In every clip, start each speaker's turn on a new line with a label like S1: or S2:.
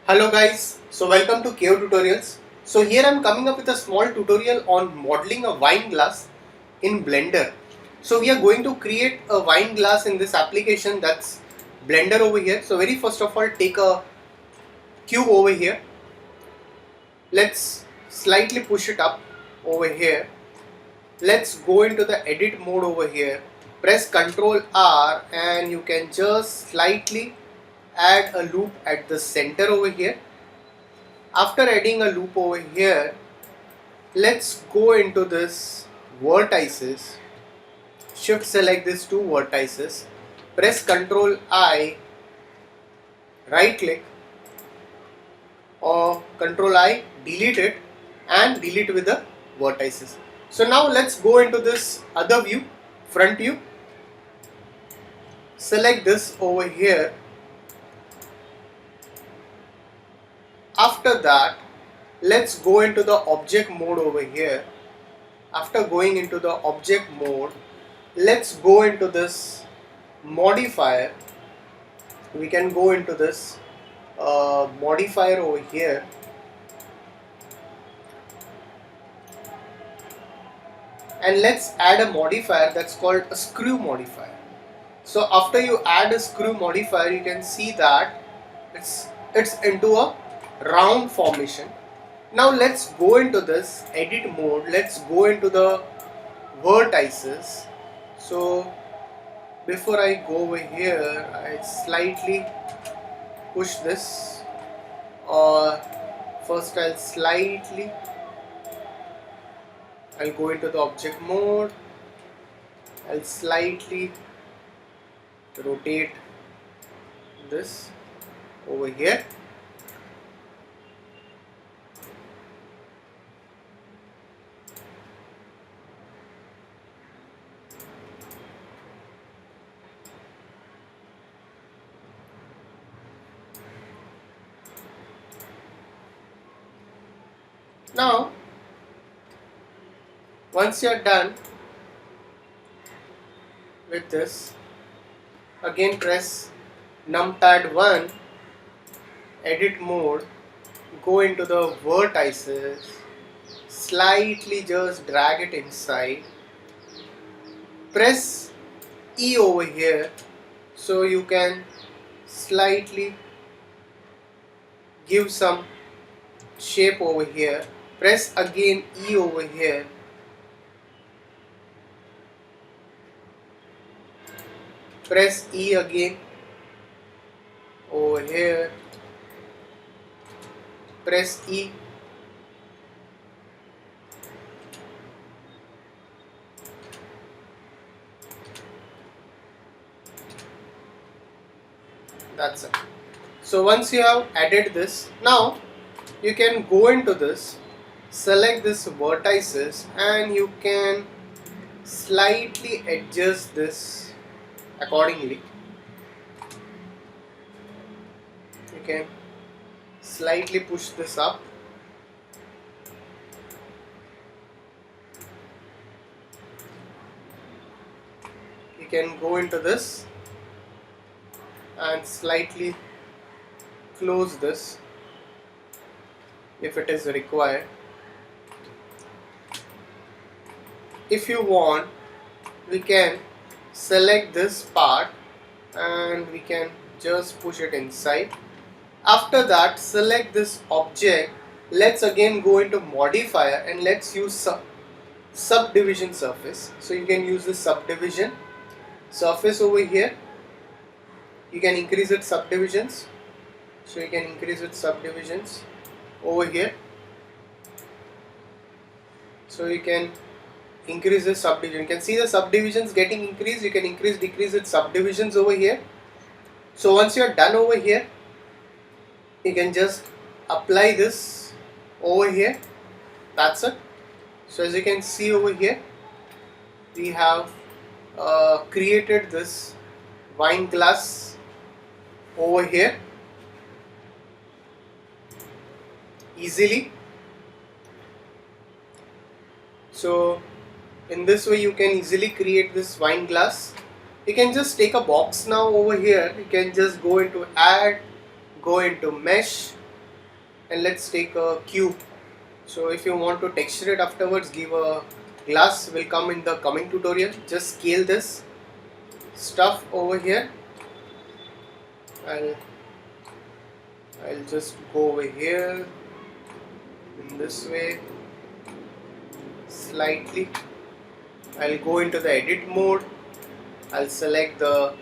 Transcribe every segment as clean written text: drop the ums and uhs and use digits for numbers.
S1: Hello guys, so welcome to KO Tutorials. So here I am coming up with a small tutorial on modeling a wine glass in Blender. So we are going to create a wine glass in this application, that's Blender over here. So very first of all, take a cube over here. Let's slightly push it up over here. Let's go into the edit mode over here. Press Ctrl R and you can just slightly add a loop at the center over here. After adding a loop over here, let's go into this vertices. Shift select these two vertices. Press Ctrl I, right click or Ctrl I, delete it and delete with the vertices. So now let's go into this other view, front view. Select this over here. After that, let's go into the object mode over here. After going into the object mode, let's go into this modifier. We can go into this modifier over here. And let's add a modifier that's called a screw modifier. So after you add a screw modifier, you can see that it's into a round formation. Now let's go into this edit mode. Let's go into the vertices. So before I go over here, I slightly push this, or first I'll go into the object mode. I'll slightly rotate this over here. Now, once you're done with this, again press numpad 1, edit mode, go into the vertices, slightly just drag it inside, press E over here so you can slightly give some shape over here. Press again E over here. Press E again over here. Press E. That's it. So once you have added this, now you can go into this, select this vertices, and you can slightly adjust this accordingly. You can slightly push this up. You can go into this and slightly close this if it is required. If you want, we can select this part and we can just push it inside. After that, select this object. Let's again go into modifier and let's use subdivision surface. So you can use the subdivision surface over here. You can increase its subdivisions. So you can increase its subdivisions over here. So you can increase the subdivision. You can see the subdivisions getting increased. You can increase, decrease its subdivisions over here. So once you are done over here, you can just apply this over here. That's it. So as you can see over here, we have created this wine glass over here easily. So in this way you can easily create this wine glass. You can just take a box now over here. You can just go into add, go into mesh, and let's take a cube. So if you want to texture it afterwards, give a glass, will come in the coming tutorial. Just scale this stuff over here. I'll just go over here in this way slightly. I'll go into the edit mode. I'll select the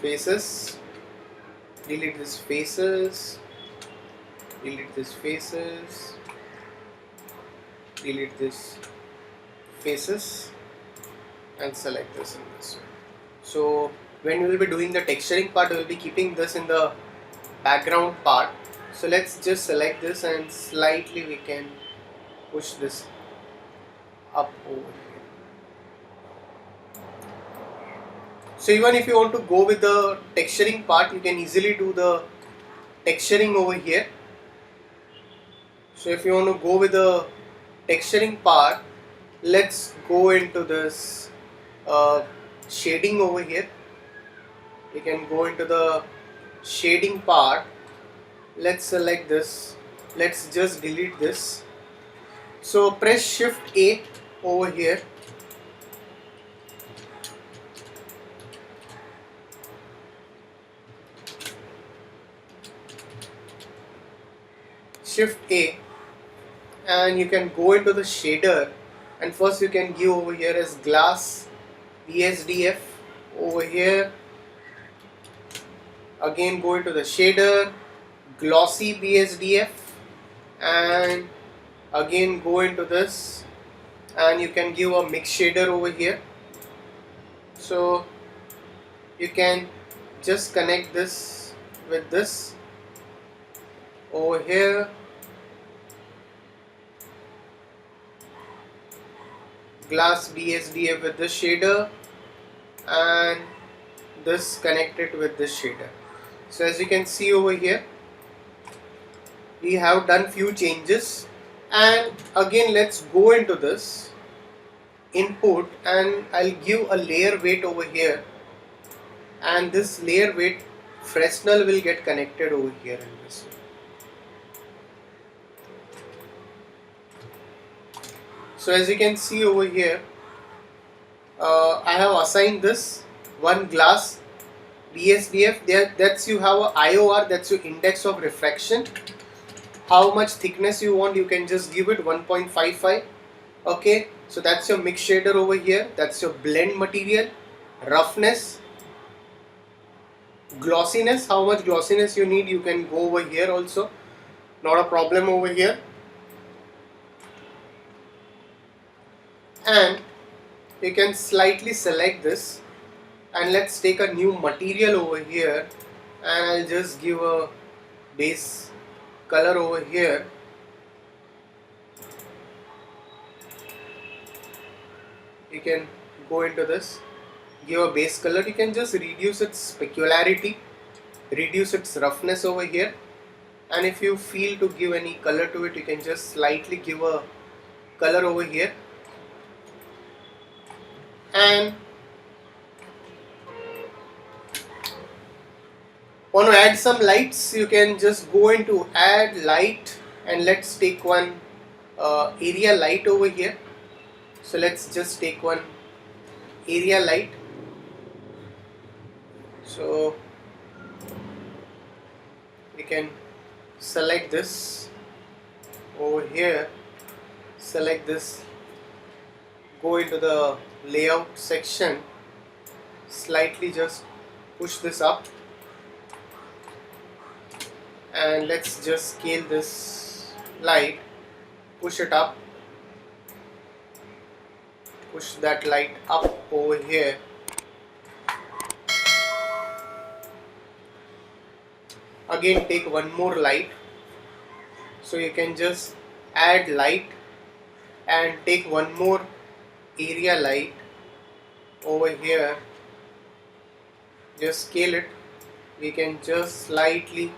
S1: faces, delete this faces, delete this faces, delete this faces, and select this in this way. So when we will be doing the texturing part, we will be keeping this in the background part. So let's just select this and slightly we can push this up over here. So even if you want to go with the texturing part, you can easily do the texturing over here. So if you want to go with the texturing part, let's go into this shading over here. You can go into the shading part. Let's select this. Let's just delete this. So press Shift A over here. Shift A, and you can go into the shader, and first you can give over here as glass BSDF over here. Again go into the shader, glossy BSDF, and again go into this, and you can give a mix shader over here. So you can just connect this with this over here. Glass BSDF with this shader, and this connected with this shader. So as you can see over here, we have done few changes, and again let's go into this input, and I'll give a layer weight over here, and this layer weight Fresnel will get connected over here in this way. So as you can see over here, I have assigned this one glass BSDF. That's you have a IOR, that's your index of refraction. How much thickness you want, you can just give it 1.55. Okay, so that's your mix shader over here. That's your blend material. Roughness, glossiness, how much glossiness you need, you can go over here also. Not a problem over here. And you can slightly select this, and let's take a new material over here, and I'll just give a base color over here. You can go into this, give a base color. You can just reduce its specularity, reduce its roughness over here, and if you feel to give any color to it, you can just slightly give a color over here. And want to add some lights, you can just go into add light, and let's take one area light over here. So let's just take one area light. So you can select this over here, select this, go into the layout section, slightly just push this up, and let's just scale this light, push it up, push that light up over here. Again take one more light, so you can just add light and take one more area light over here, just scale it. We can just slightly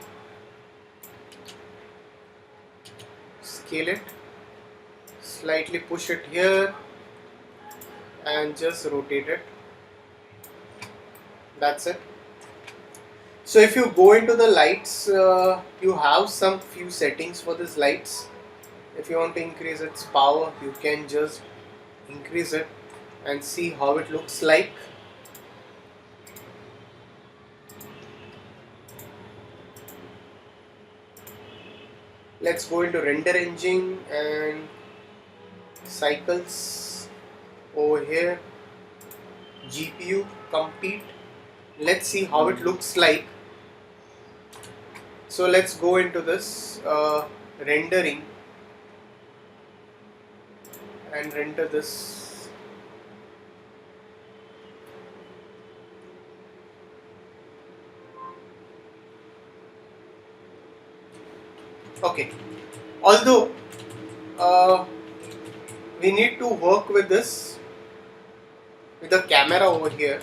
S1: scale it, slightly push it here, and just rotate it. That's it. So if you go into the lights, you have some few settings for these lights. If you want to increase its power, you can just increase it and see how it looks like. Let's go into render engine and cycles over here, GPU compete. Let's see how it looks like. So let's go into this rendering and render this. Okay, although we need to work with this with the camera over here.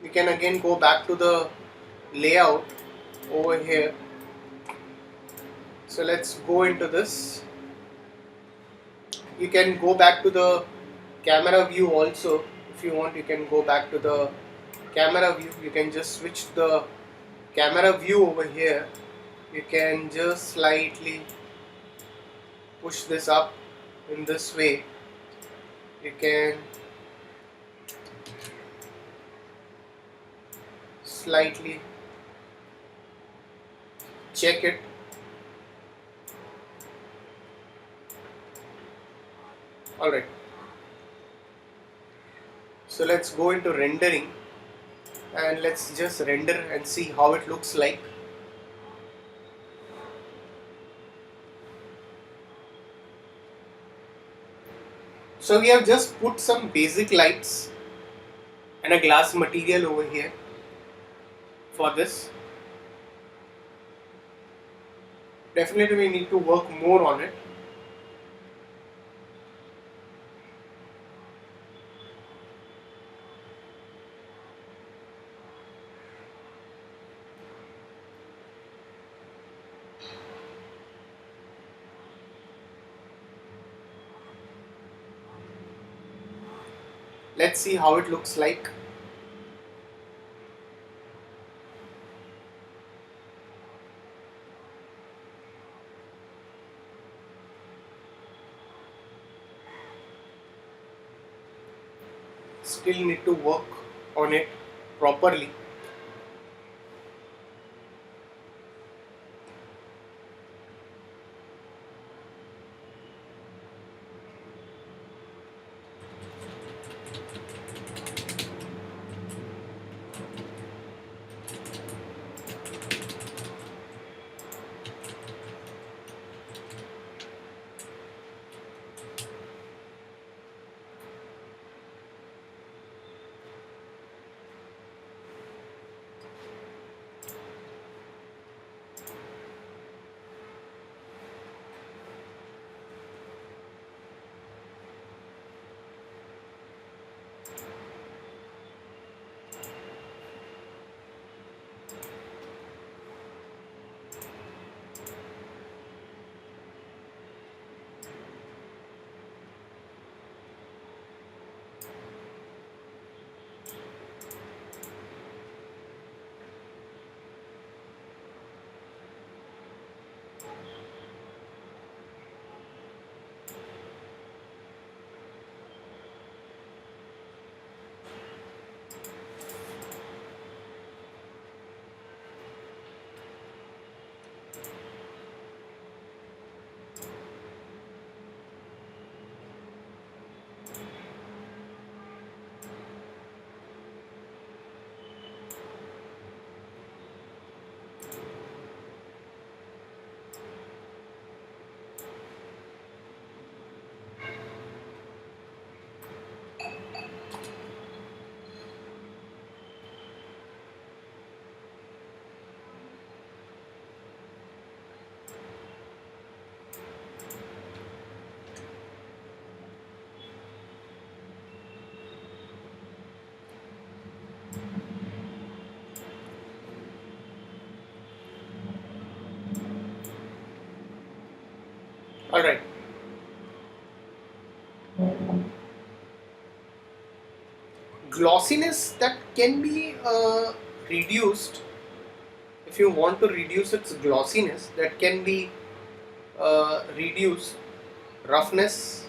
S1: We can again go back to the layout over here. So let's go into this. You can go back to the camera view also. If you want, you can go back to the camera view. You can just switch the camera view over here. You can just slightly push this up in this way. You can slightly check it. Alright. So let's go into rendering and let's just render and see how it looks like. So we have just put some basic lights and a glass material over here for this. Definitely we need to work more on it. Let's see how it looks like. Still need to work on it properly. Alright. glossiness that can be reduced. If you want to reduce its glossiness, that can be reduced. Roughness,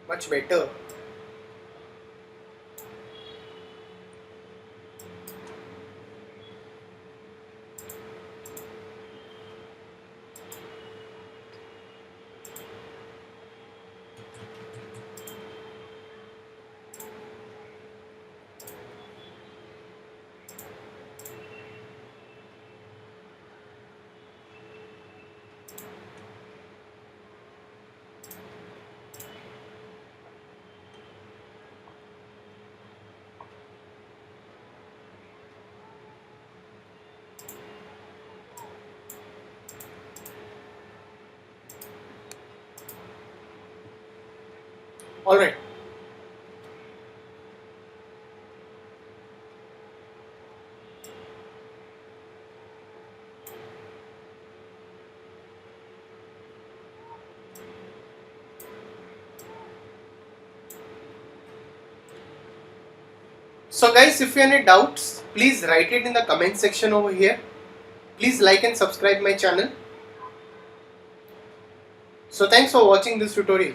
S1: much better. Alright. So guys, if you have any doubts, please write it in the comment section over here. Please like and subscribe my channel. So thanks for watching this tutorial.